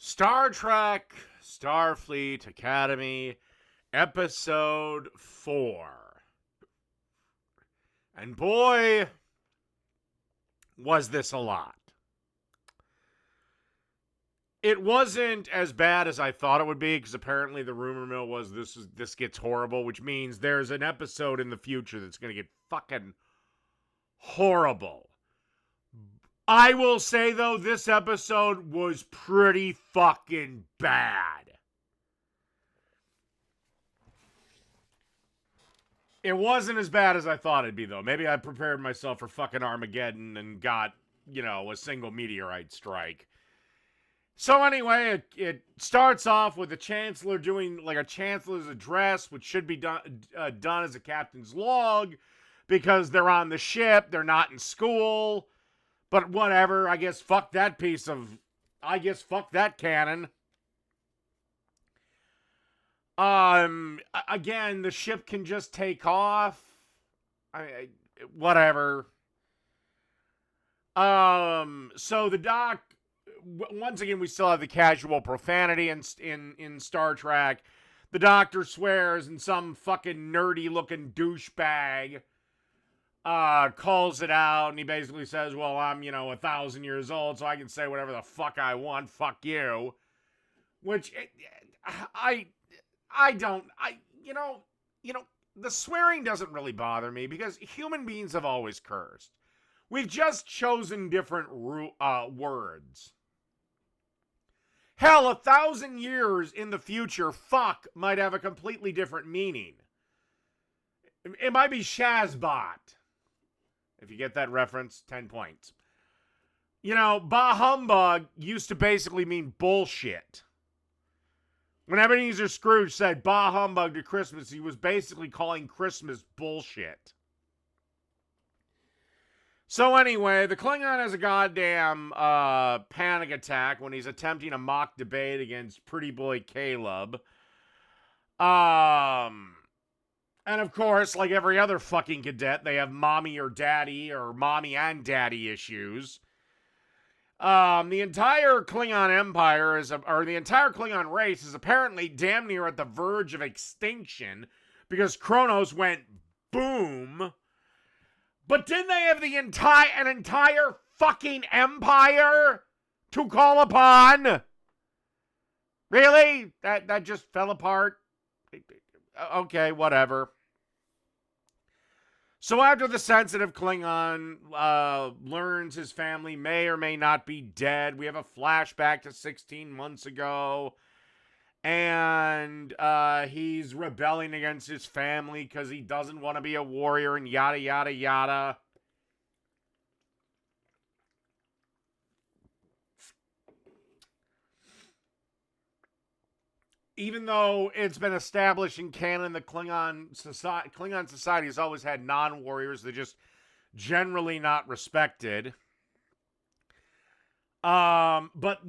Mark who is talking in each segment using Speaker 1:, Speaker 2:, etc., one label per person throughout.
Speaker 1: Star Trek Starfleet Academy, Episode 4. And boy, was this a lot. It wasn't as bad as I thought it would be, because apparently the rumor mill was this gets horrible, which means there's an episode in the future that's going to get fucking horrible. I will say, though, this episode was pretty fucking bad. It wasn't as bad as I thought it'd be, though. Maybe I prepared myself for fucking Armageddon and got, a single meteorite strike. So anyway, it starts off with the Chancellor doing like a Chancellor's address, which should be done as a captain's log, because they're on the ship, they're not in school. But whatever, I guess fuck that canon. Again, the ship can just take off. Whatever. So the doc, once again, we still have the casual profanity in Star Trek. The doctor swears, and some fucking nerdy looking douchebag calls it out, and he basically says, well, I'm, 1,000 years old, so I can say whatever the fuck I want, fuck you. Which, the swearing doesn't really bother me, because human beings have always cursed. We've just chosen different words. Hell, 1,000 years in the future, fuck might have a completely different meaning. It might be Shazbot. If you get that reference, 10 points. Bah humbug used to basically mean bullshit. When Ebenezer Scrooge said bah humbug to Christmas, he was basically calling Christmas bullshit. So anyway, the Klingon has a goddamn panic attack when he's attempting a mock debate against pretty boy Caleb. And of course, like every other fucking cadet, they have mommy or daddy or mommy and daddy issues. The entire Klingon empire the entire Klingon race is apparently damn near at the verge of extinction because Kronos went boom. But didn't they have an entire fucking empire to call upon? Really? That just fell apart? Okay, whatever. So after the sensitive Klingon learns his family may or may not be dead, we have a flashback to 16 months ago. And he's rebelling against his family because he doesn't want to be a warrior and yada, yada, yada. Even though it's been established in canon that Klingon society has always had non-warriors, they're just generally not respected. But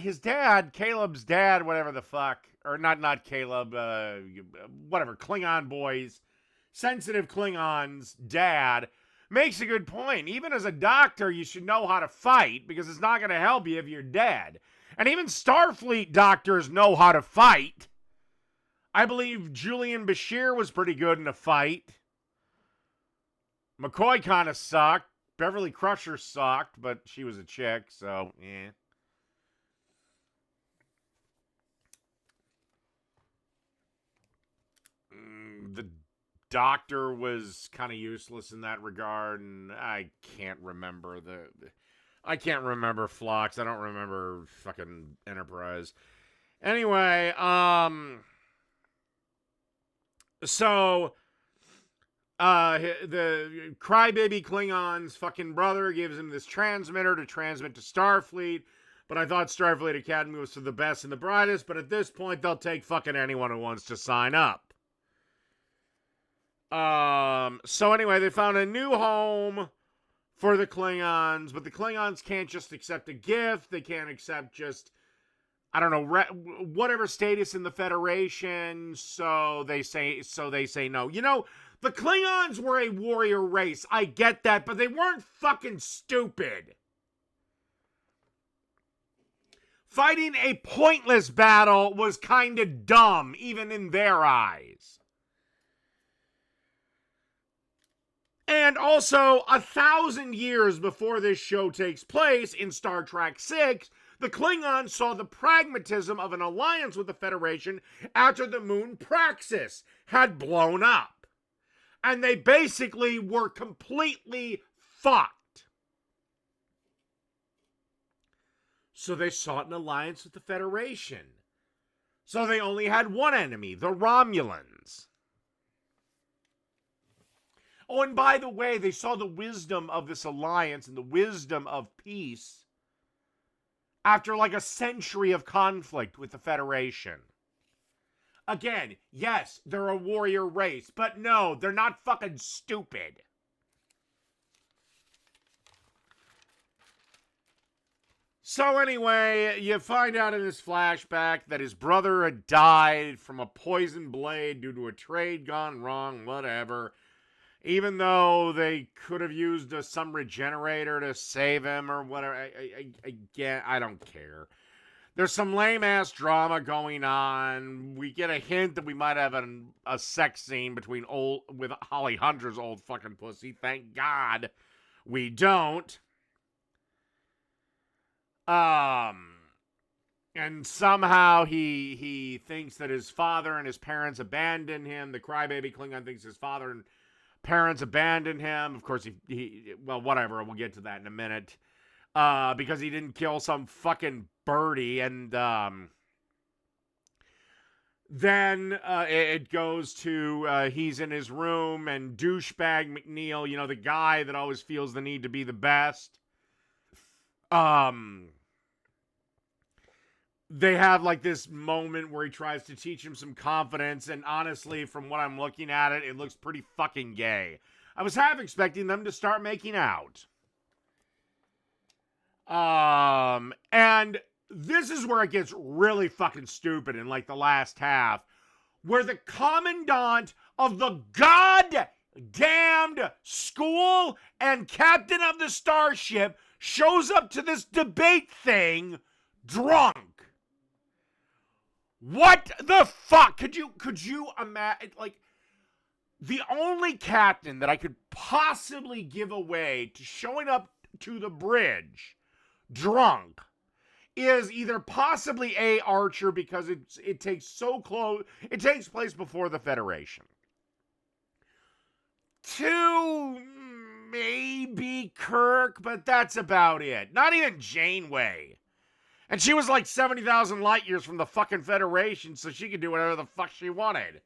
Speaker 1: his dad, Caleb's dad, whatever the fuck, or not Caleb, whatever, Klingon boys, sensitive Klingon's dad, makes a good point. Even as a doctor, you should know how to fight, because it's not going to help you if you're dead. And even Starfleet doctors know how to fight. I believe Julian Bashir was pretty good in a fight. McCoy kind of sucked. Beverly Crusher sucked, but she was a chick, so, yeah. The doctor was kind of useless in that regard, and I can't remember Phlox. I don't remember fucking Enterprise. Anyway, so the crybaby Klingon's fucking brother gives him this transmitter to transmit to Starfleet, but I thought Starfleet Academy was for the best and the brightest, but at this point they'll take fucking anyone who wants to sign up. So anyway, they found a new home for the Klingons, but the Klingons can't just accept a gift. They can't accept just, I don't know, whatever status in the Federation. So they say no. The Klingons were a warrior race. I get that, but they weren't fucking stupid. fighting a pointless battle was kind of dumb, even in their eyes. And also, 1,000 years before this show takes place in Star Trek VI, the Klingons saw the pragmatism of an alliance with the Federation after the moon Praxis had blown up. And they basically were completely fucked. So they sought an alliance with the Federation. So they only had one enemy, the Romulans. Oh, and by the way, they saw the wisdom of this alliance and the wisdom of peace after like a century of conflict with the Federation. Again, yes, they're a warrior race, but no, they're not fucking stupid. So anyway, you find out in this flashback that his brother had died from a poison blade due to a trade gone wrong, whatever. Even though they could have used some regenerator to save him or whatever. Again, I don't care. There's some lame-ass drama going on. We get a hint that we might have a sex scene with Holly Hunter's old fucking pussy. Thank God we don't. And somehow he thinks that his father and his parents abandoned him. The crybaby Klingon thinks his father and parents abandoned him. Of course, well, whatever. We'll get to that in a minute. Because he didn't kill some fucking birdie. And then it goes to he's in his room and douchebag McNeil, you know, the guy that always feels the need to be the best. They have like this moment where he tries to teach him some confidence, and honestly, from what I'm looking at it, it looks pretty fucking gay. I was half expecting them to start making out. And this is where it gets really fucking stupid in like the last half, where the commandant of the goddamned school and captain of the starship shows up to this debate thing drunk. What the fuck? Could you imagine, like, the only captain that I could possibly give away to showing up to the bridge drunk is either possibly A, Archer, because it takes place before the Federation. 2, maybe Kirk, but that's about it. Not even Janeway. And she was like 70,000 light years from the fucking Federation, so she could do whatever the fuck she wanted.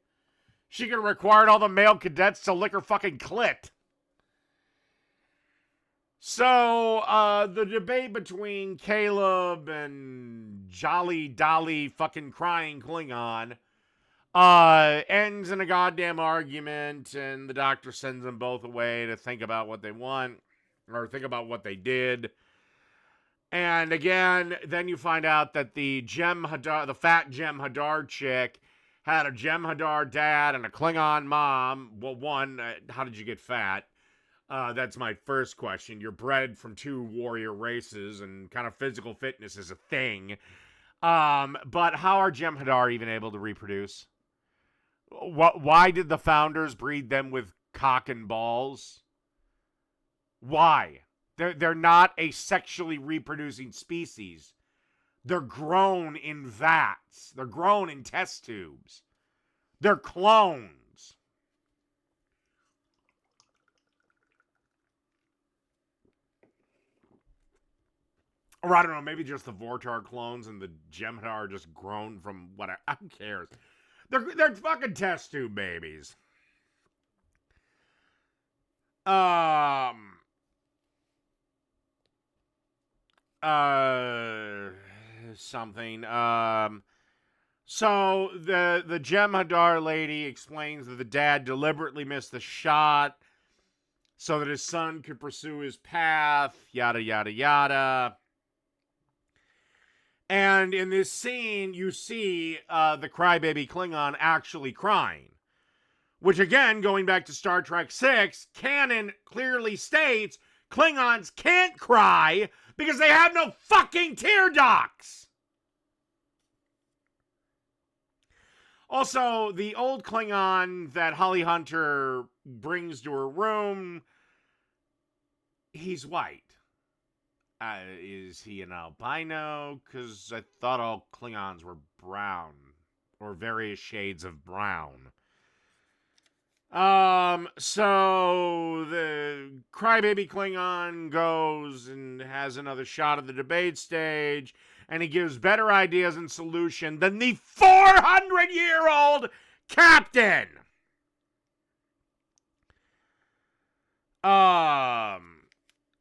Speaker 1: She could have required all the male cadets to lick her fucking clit. So, the debate between Caleb and Jolly Dolly fucking crying Klingon ends in a goddamn argument, and the doctor sends them both away to think about what they want, or think about what they did. And again, then you find out that the fat Jem'Hadar chick had a Jem'Hadar dad and a Klingon mom. Well, one, how did you get fat? That's my first question. You're bred from 2 warrior races, and kind of physical fitness is a thing. But how are Jem'Hadar even able to reproduce? Why did the founders breed them with cock and balls? Why? They're not a sexually reproducing species. They're grown in vats. They're grown in test tubes. They're clones. Or I don't know, maybe just the Vortar clones and the Jem'Hadar are just grown from whatever. Who cares? They're fucking test tube babies. Something. So the Jem'Hadar lady explains that the dad deliberately missed the shot so that his son could pursue his path, yada, yada, yada. And in this scene, you see the crybaby Klingon actually crying. Which again, going back to Star Trek VI, canon clearly states Klingons can't cry because they have no fucking tear ducts. Also, the old Klingon that Holly Hunter brings to her room, he's white. Is he an albino? Because I thought all Klingons were brown, or various shades of brown. So the crybaby Klingon goes and has another shot at the debate stage, and he gives better ideas and solution than the 400-year-old captain.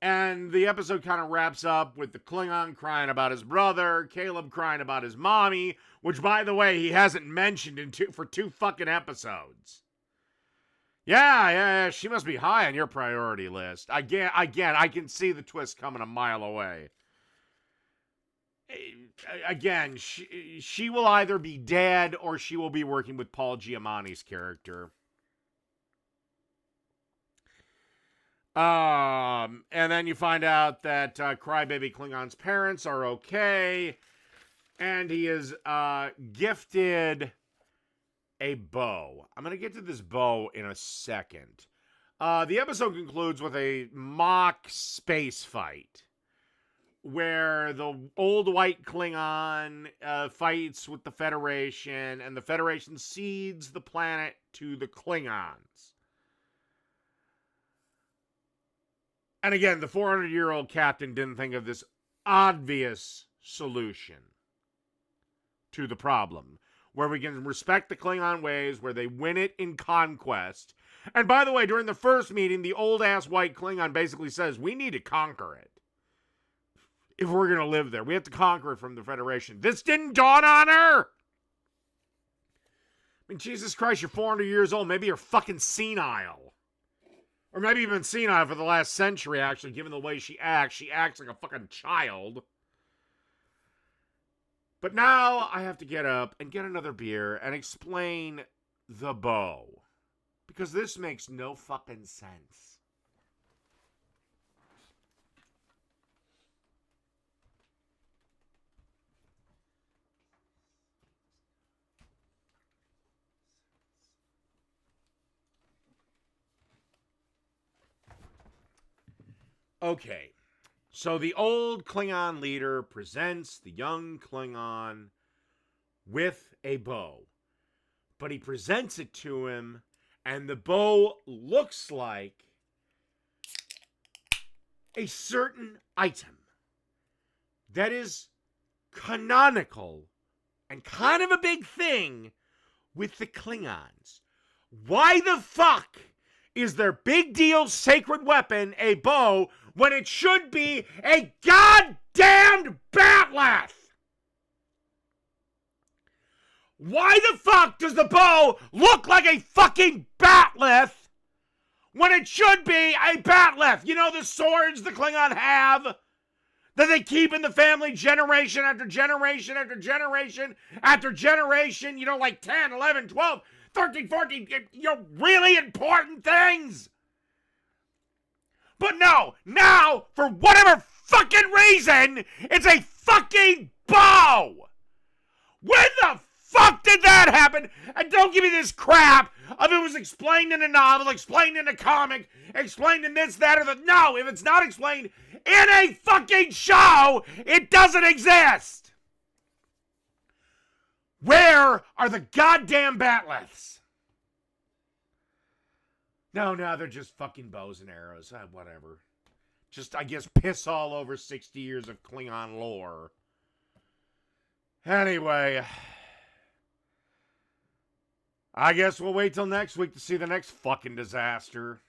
Speaker 1: And the episode kind of wraps up with the Klingon crying about his brother, Caleb crying about his mommy, which, by the way, he hasn't mentioned for 2 fucking episodes. Yeah, she must be high on your priority list. Again, I can see the twist coming a mile away. Again, she will either be dead or she will be working with Paul Giamatti's character. And then you find out that Crybaby Klingon's parents are okay, and he is gifted a bow. I'm going to get to this bow in a second. The episode concludes with a mock space fight, where the old white Klingon fights with the Federation, and the Federation cedes the planet to the Klingons. And again, the 400-year-old captain didn't think of this obvious solution to the problem, where we can respect the Klingon ways, where they win it in conquest. And by the way, during the first meeting, the old-ass white Klingon basically says, we need to conquer it. If we're going to live there, we have to conquer it from the Federation. This didn't dawn on her! I mean, Jesus Christ, you're 400 years old. Maybe you're fucking senile. Or maybe you've been senile for the last century, actually, given the way she acts. She acts like a fucking child. But now I have to get up and get another beer and explain the bow. Because this makes no fucking sense. Okay, so the old Klingon leader presents the young Klingon with a bow. But he presents it to him, and the bow looks like a certain item that is canonical and kind of a big thing with the Klingons. Why the fuck is their big deal sacred weapon a bow when it should be a goddamned bat'leth? Why the fuck does the bow look like a fucking bat'leth when it should be a bat'leth? You know the swords the Klingon have that they keep in the family generation after generation after generation after generation, you know, like 10, 11, 12, 13, 14, you know, really important things. But no, now, for whatever fucking reason, it's a fucking bow. When the fuck did that happen? And don't give me this crap of it was explained in a novel, explained in a comic, explained in this, that, or the... No, if it's not explained in a fucking show, it doesn't exist. Where are the goddamn bat'leths? No, they're just fucking bows and arrows. Whatever. Just, I guess, piss all over 60 years of Klingon lore. Anyway, I guess we'll wait till next week to see the next fucking disaster.